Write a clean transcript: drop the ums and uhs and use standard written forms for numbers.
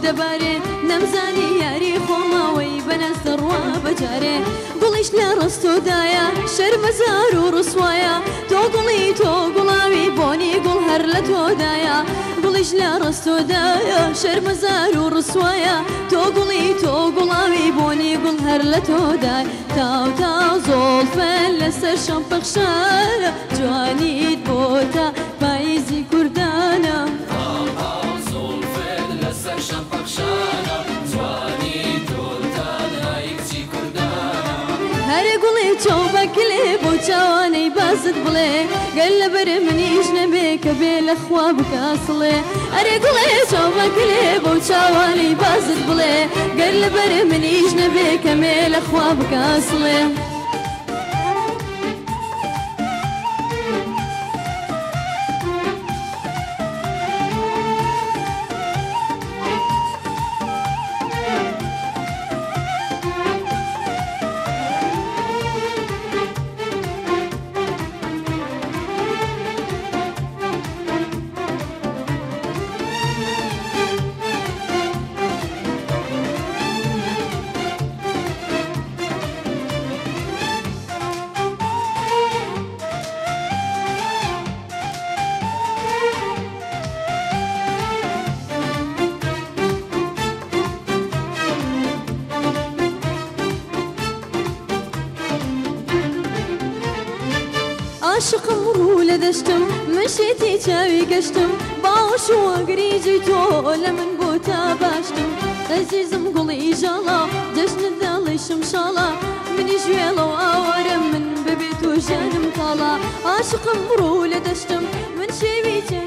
دەبارێ نەمزانی یاری خۆماوەی بەنەست ڕوا بەجارێ گوڵیش لە ڕستۆدایە شەرمەزار و ڕسوایە تۆ گوڵی تۆ گوڵاوی بۆنی گوڵ هەر لە تۆدایە گوڵیش لە ڕستۆدایە شەرمەزار و ڕسوایە تۆ گوڵی تۆ گوڵاوی بۆنی گوڵ هەر لە تۆدای تاو تاو زۆڵفەن لەسەر شەم پەخشانە جوانیت بۆ تا پاییزی کوردانە هەرێ گوڵێ چۆ بەکلێ بۆ چاوانەی بازت بڵێ گەر لەبەر منیش نەبێ کە بێ لەخوا بکاسڵێ هەرێ گوڵێ چۆ بەکلێ بۆ چاوانەی بازت بڵێ گەر لەبەر منیش نەبێ کە مێ لەخوا بکاسڵێ عاشقم ڕوو لە دەشتم مشێتی چاوی گەشتم باوەش و گریجی تۆ لە من بۆ تا باشتم ئەزیزم گوڵی ژاڵا جەژنت داڵی شمشاڵا منی ژوێڵە و ئاوارە من ببێت و ژانم تاڵا عاشقم ڕوو لە دەشتم من شێوی